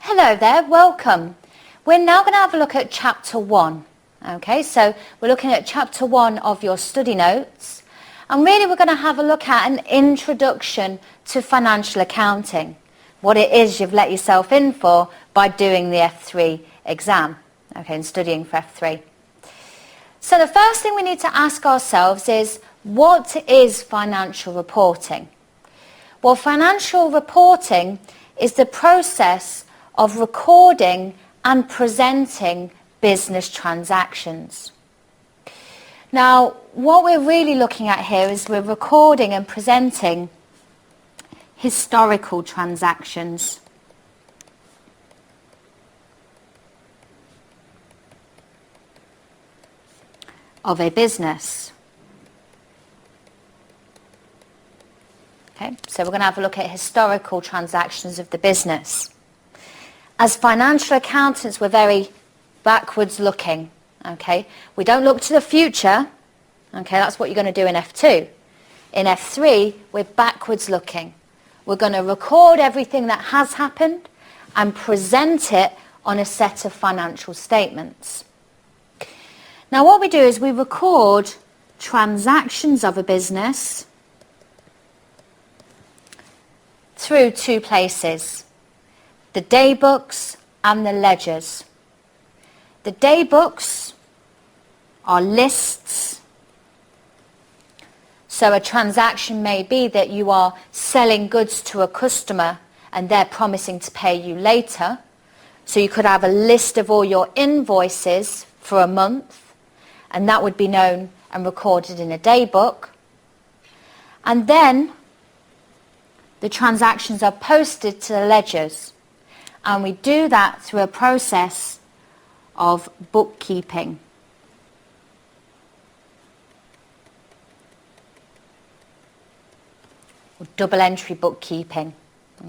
Hello there, welcome. We're now going to have a look at Chapter 1. Okay, so we're looking at Chapter 1 of your study notes. And really we're going to have a look at an introduction to financial accounting. What it is you've let yourself in for by doing the F3 exam. Okay, and studying for F3. So the first thing we need to ask ourselves is, what is financial reporting? Well, financial reporting is the process of recording and presenting business transactions. Now, what we're really looking at here is we're recording and presenting historical transactions. Of a business. Okay, so we're going to have a look at historical transactions of the business. As financial accountants, we're very backwards looking. Okay, we don't look to the future. Okay, that's what you're going to do in F2. In F3, we're backwards looking. We're going to record everything that has happened and present it on a set of financial statements. Now what we do is we record transactions of a business through two places, the day books and the ledgers. The day books are lists. So a transaction may be that you are selling goods to a customer and they're promising to pay you later. So you could have a list of all your invoices for a month, and that would be known and recorded in a day book. And then the transactions are posted to the ledgers, and we do that through a process of bookkeeping. Or double entry bookkeeping.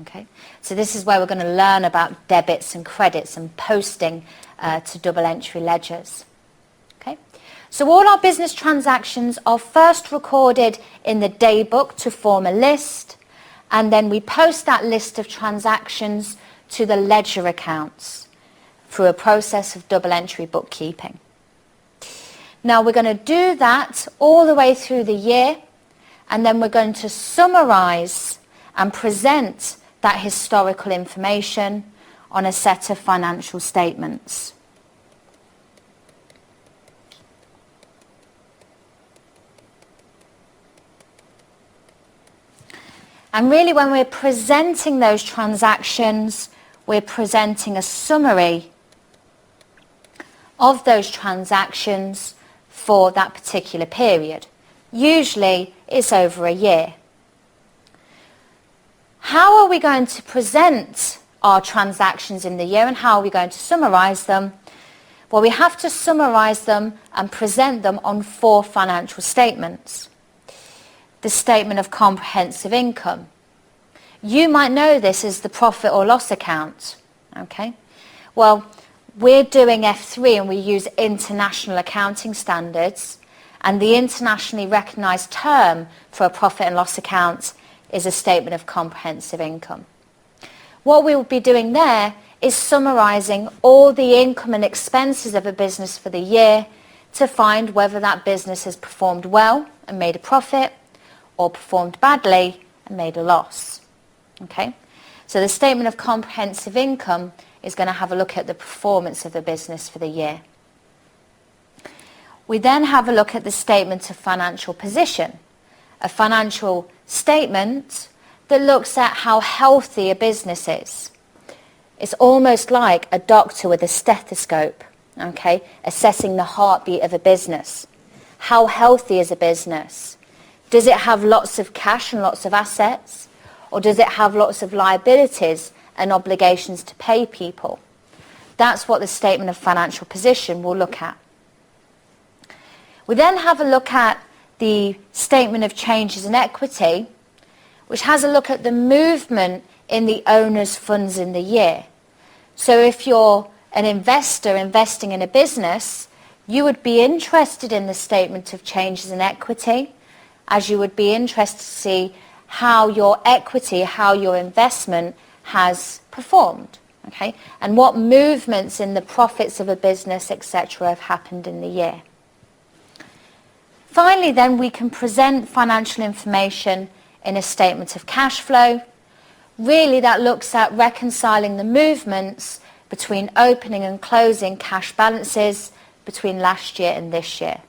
Okay, so this is where we're going to learn about debits and credits and posting to double entry ledgers. Okay, so all our business transactions are first recorded in the day book to form a list, and then we post that list of transactions to the ledger accounts through a process of double entry bookkeeping. Now we're going to do that all the way through the year, and then we're going to summarize and present that historical information on a set of financial statements. And really when we're presenting those transactions, we're presenting a summary of those transactions for that particular period. Usually it's over a year. How are we going to present our transactions in the year, and how are we going to summarize them? Well, we have to summarize them and present them on 4 financial statements. The statement of comprehensive income. You might know this as the profit or loss account. Okay? Well, we're doing F3 and we use international accounting standards, and the internationally recognized term for a profit and loss account is a statement of comprehensive income. What we will be doing there is summarizing all the income and expenses of a business for the year to find whether that business has performed well and made a profit, or performed badly and made a loss. Okay? So the statement of comprehensive income is going to have a look at the performance of the business for the year. We then have a look at the statement of financial position, a financial statement that looks at how healthy a business is. It's almost like a doctor with a stethoscope, okay, assessing the heartbeat of a business. How healthy is a business? Does it have lots of cash and lots of assets? Or does it have lots of liabilities and obligations to pay people? That's what the statement of financial position will look at. We then have a look at the statement of changes in equity, which has a look at the movement in the owner's funds in the year. So if you're an investor investing in a business, you would be interested in the statement of changes in equity, as you would be interested to see how your equity, how your investment has performed. Okay, and what movements in the profits of a business, etc., have happened in the year. Finally, then, we can present financial information in a statement of cash flow. Really, that looks at reconciling the movements between opening and closing cash balances between last year and this year.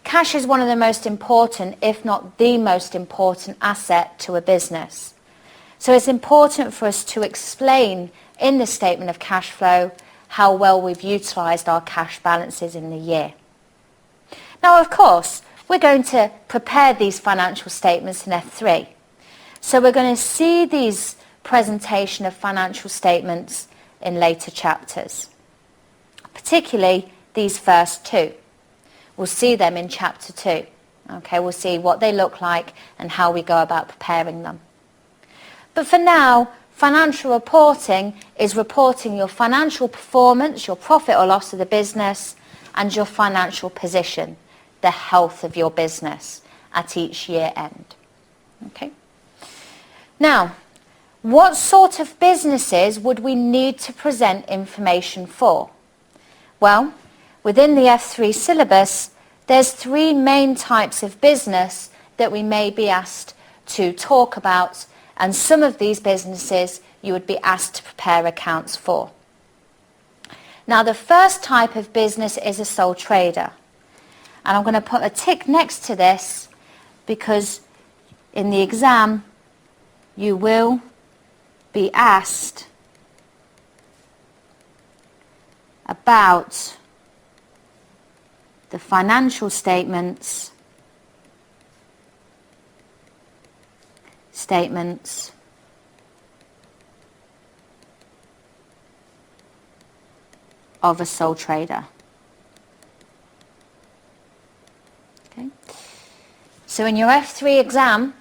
Cash is one of the most important, if not the most important, asset to a business. So it's important for us to explain in the statement of cash flow how well we've utilised our cash balances in the year. Now, of course, we're going to prepare these financial statements in F3. So we're going to see these presentation of financial statements in later chapters, particularly these first two. We'll see them in chapter 2. Okay, we'll see what they look like and how we go about preparing them. But for now, financial reporting is reporting your financial performance, your profit or loss of the business, and your financial position, the health of your business at each year end. Okay. Now, what sort of businesses would we need to present information for? Well, within the F3 syllabus, there's 3 main types of business that we may be asked to talk about, and some of these businesses you would be asked to prepare accounts for. Now, the first type of business is a sole trader. And I'm going to put a tick next to this because in the exam you will be asked about the financial statements of a sole trader. Okay. So in your F3 exam,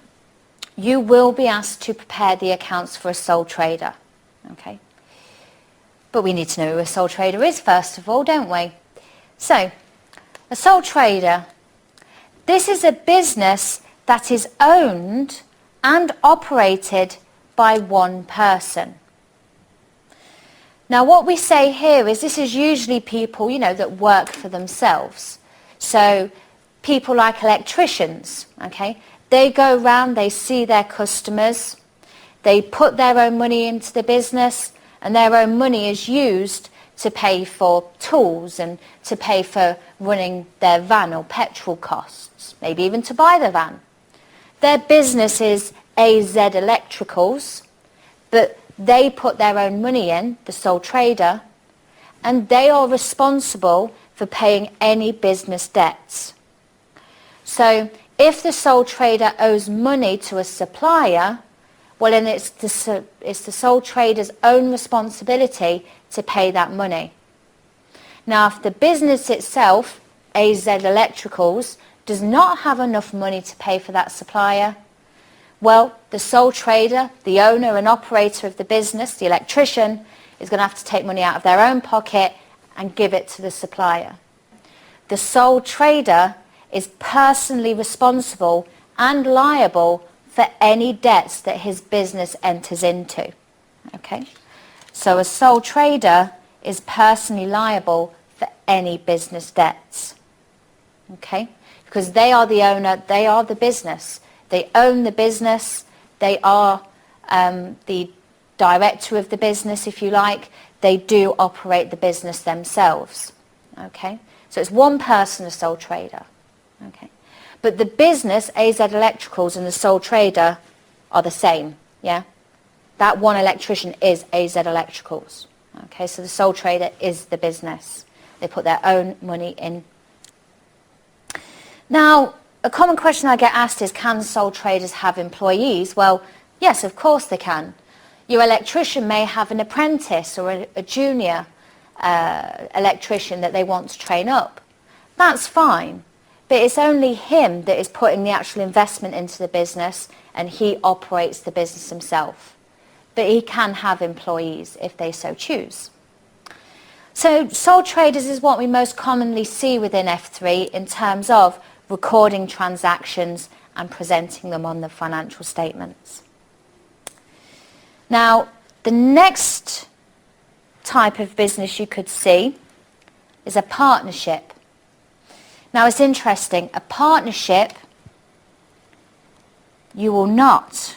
you will be asked to prepare the accounts for a sole trader. Okay. But we need to know who a sole trader is first of all, don't we? So, a sole trader, this is a business that is owned and operated by one person. Now what we say here is this is usually people, that work for themselves. So people like electricians, okay? They go around, they see their customers, they put their own money into the business, and their own money is used to pay for tools and to pay for running their van or petrol costs, maybe even to buy the van. Their business is AZ Electricals, but they put their own money in, the sole trader, and they are responsible for paying any business debts. So if the sole trader owes money to a supplier, well then it's the sole trader's own responsibility to pay that money. Now if the business itself, AZ Electricals, does not have enough money to pay for that supplier, well, the sole trader, the owner and operator of the business, the electrician, is going to have to take money out of their own pocket and give it to the supplier. The sole trader is personally responsible and liable for any debts that his business enters into. Okay? So a sole trader is personally liable for any business debts. Okay? Because they are the owner, they are the business. They own the business, they are the director of the business, if you like. They do operate the business themselves. Okay? So it's one person, a sole trader. Okay? But the business, AZ Electricals, and the sole trader are the same. Yeah? That one electrician is AZ Electricals. Okay? So the sole trader is the business. They put their own money in. Now, a common question I get asked is, can sole traders have employees? Well, yes, of course they can. Your electrician may have an apprentice or a junior electrician that they want to train up. That's fine, but it's only him that is putting the actual investment into the business and he operates the business himself. But he can have employees if they so choose. So sole traders is what we most commonly see within F3 in terms of recording transactions and presenting them on the financial statements. Now, the next type of business you could see is a partnership. Now it's interesting, a partnership, you will not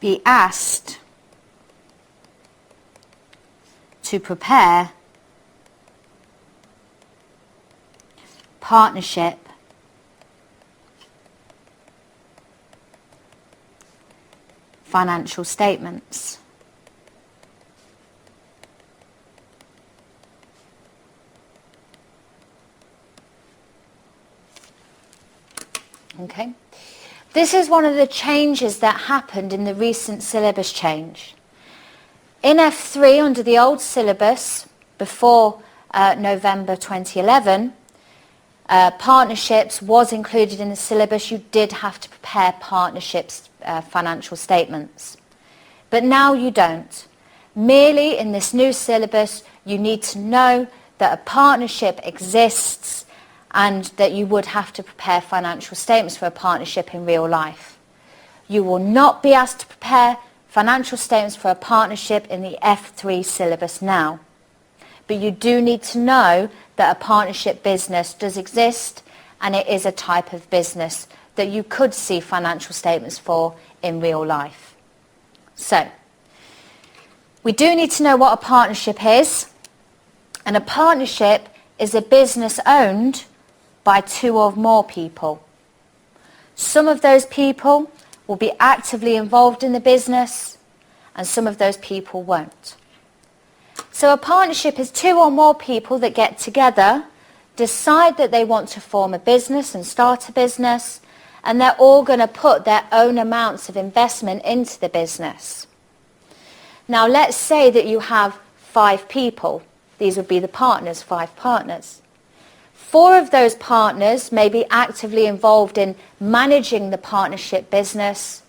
be asked to prepare partnership financial statements. Okay. This is one of the changes that happened in the recent syllabus change. In F3, under the old syllabus, before November 2011, partnerships was included in the syllabus. You did have to prepare partnerships financial statements. But now you don't. Merely in this new syllabus, you need to know that a partnership exists and that you would have to prepare financial statements for a partnership in real life. You will not be asked to prepare financial statements for a partnership in the F3 syllabus now. But you do need to know that a partnership business does exist and it is a type of business that you could see financial statements for in real life. So, we do need to know what a partnership is, and a partnership is a business owned by two or more people. Some of those people will be actively involved in the business and some of those people won't. So a partnership is two or more people that get together, decide that they want to form a business and start a business, and they're all going to put their own amounts of investment into the business. Now let's say that you have 5 people. These would be the partners, 5 partners. 4 of those partners may be actively involved in managing the partnership business,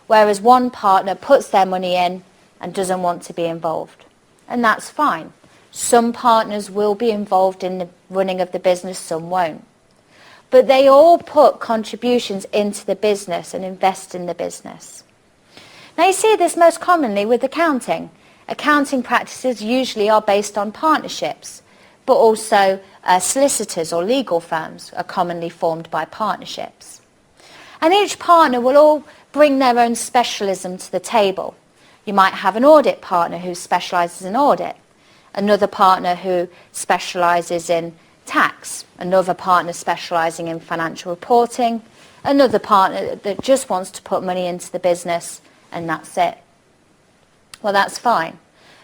whereas 1 partner puts their money in and doesn't want to be involved. And that's fine. Some partners will be involved in the running of the business, some won't. But they all put contributions into the business and invest in the business. Now you see this most commonly with accounting. Accounting practices usually are based on partnerships, but also solicitors or legal firms are commonly formed by partnerships. And each partner will all bring their own specialism to the table. You might have an audit partner who specialises in audit, another partner who specialises in tax, another partner specialising in financial reporting, another partner that just wants to put money into the business, and that's it. Well, that's fine.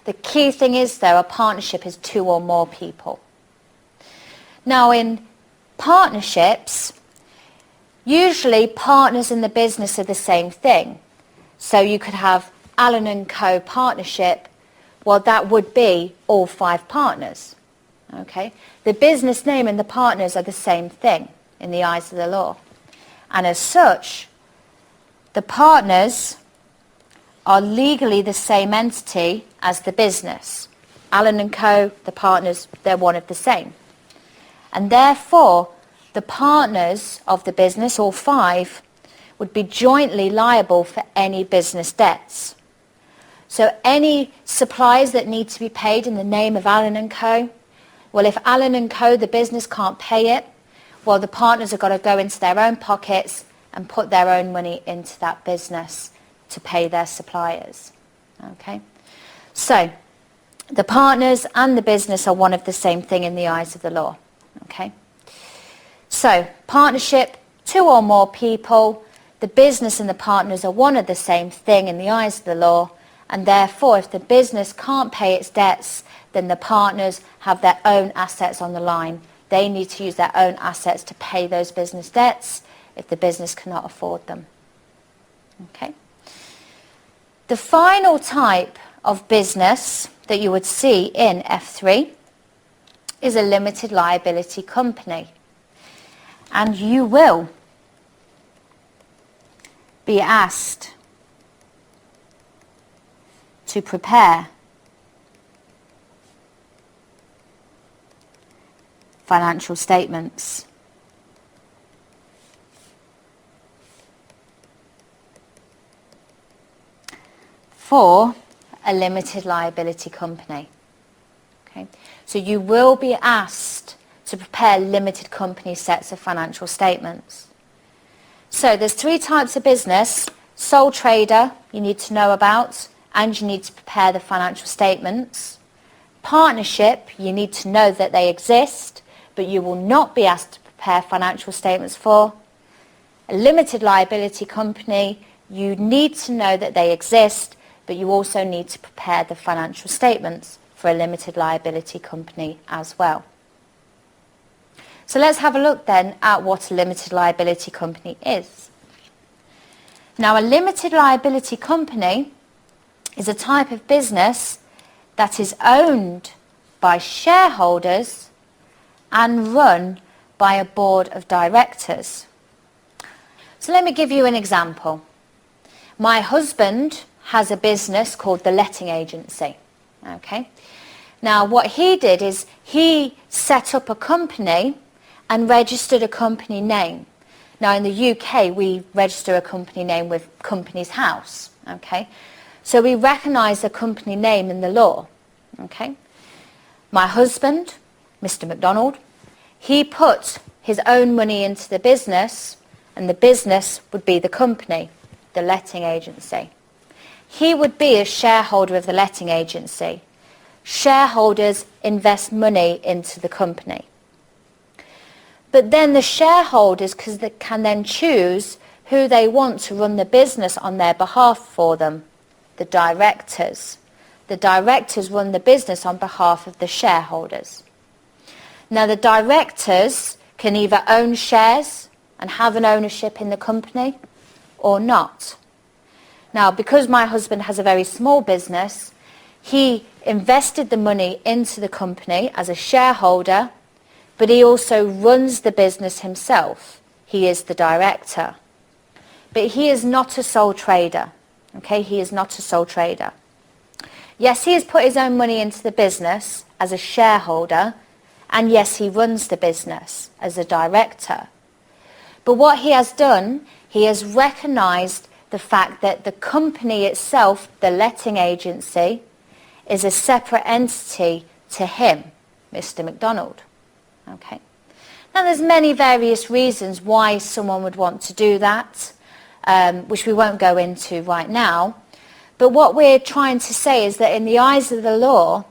The key thing is, though, a partnership is 2 or more people. Now, in partnerships, usually partners in the business are the same thing. So you could have Allen & Co. partnership. Well, that would be all 5 partners. Okay? The business name and the partners are the same thing in the eyes of the law. And as such, the partners are legally the same entity as the business. Allen & Co., the partners, they're one of the same. And therefore, the partners of the business, all 5, would be jointly liable for any business debts. So any supplies that need to be paid in the name of Allen & Co., well, if Allen & Co., the business, can't pay it, well, the partners have got to go into their own pockets and put their own money into that business to pay their suppliers. Okay? So, the partners and the business are one of the same thing in the eyes of the law. Okay? So, partnership, 2 or more people, the business and the partners are one of the same thing in the eyes of the law, and therefore, if the business can't pay its debts, then the partners have their own assets on the line. They need to use their own assets to pay those business debts if the business cannot afford them. Okay? The final type of business that you would see in F3 is a limited liability company. And you will be asked to prepare financial statements. For a limited liability company. Okay? So you will be asked to prepare limited company sets of financial statements. So there's 3 types of business. Sole trader you need to know about, and you need to prepare the financial statements. Partnership, you need to know that they exist, but you will not be asked to prepare financial statements for. A limited liability company, you need to know that they exist, but you also need to prepare the financial statements for a limited liability company as well. So let's have a look then at what a limited liability company is. Now, a limited liability company is a type of business that is owned by shareholders and run by a board of directors. So let me give you an example. My husband has a business called the letting agency. Okay. Now, what he did is he set up a company and registered a company name. Now, in the UK, we register a company name with Companies House. Okay. So we recognise a company name in the law. Okay. My husband, Mr. McDonald, he put his own money into the business, and the business would be the company, the letting agency. He would be a shareholder of the letting agency. Shareholders invest money into the company. But then the shareholders can then choose who they want to run the business on their behalf for them, the directors. The directors run the business on behalf of the shareholders. Now, the directors can either own shares and have an ownership in the company or not. Now, because my husband has a very small business, he invested the money into the company as a shareholder, but he also runs the business himself. He is the director. But he is not a sole trader. Okay, he is not a sole trader. Yes, he has put his own money into the business as a shareholder, and yes, he runs the business as a director. But what he has done, he has recognised the fact that the company itself, the letting agency, is a separate entity to him, Mr. McDonald. Okay. Now, there's many various reasons why someone would want to do that, which we won't go into right now. But what we're trying to say is that in the eyes of the law,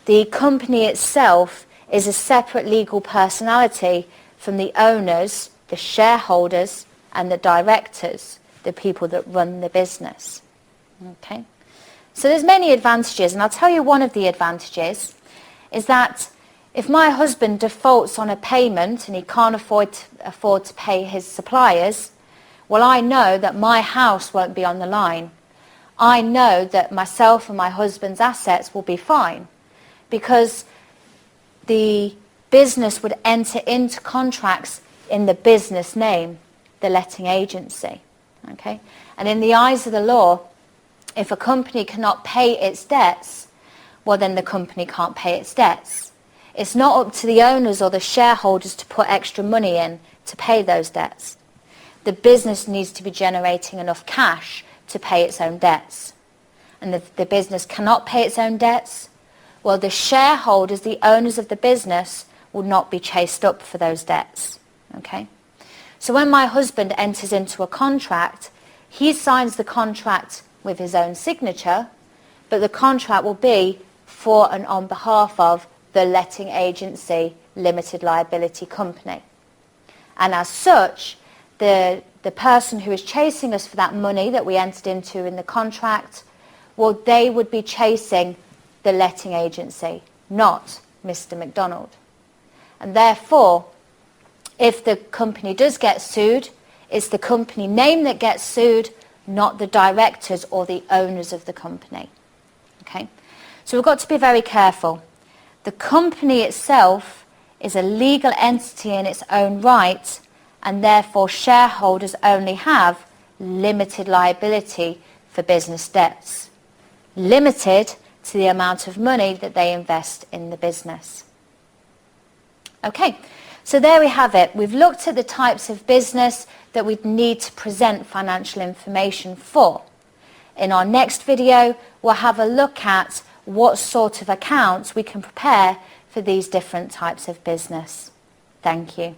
the company itself is a separate legal personality from the owners, the shareholders, and the directors, the people that run the business. Okay. So there's many advantages, and I'll tell you one of the advantages is that if my husband defaults on a payment and he can't afford to pay his suppliers, well, I know that my house won't be on the line. I know that myself and my husband's assets will be fine because the business would enter into contracts in the business name, the letting agency. Okay? And in the eyes of the law, if a company cannot pay its debts, well, then the company can't pay its debts. It's not up to the owners or the shareholders to put extra money in to pay those debts. The business needs to be generating enough cash to pay its own debts. And if the business cannot pay its own debts, well, the shareholders, the owners of the business, will not be chased up for those debts. Okay? So when my husband enters into a contract, he signs the contract with his own signature, but the contract will be for and on behalf of the letting agency limited liability company. And as such, the person who is chasing us for that money that we entered into in the contract, well, they would be chasing the letting agency, not Mr. McDonald. And therefore, if the company does get sued, it's the company name that gets sued, not the directors or the owners of the company. Okay? So we've got to be very careful. The company itself is a legal entity in its own right, and therefore shareholders only have limited liability for business debts, limited to the amount of money that they invest in the business. Okay, so there we have it. We've looked at the types of business that we'd need to present financial information for. In our next video, we'll have a look at what sort of accounts we can prepare for these different types of business. Thank you.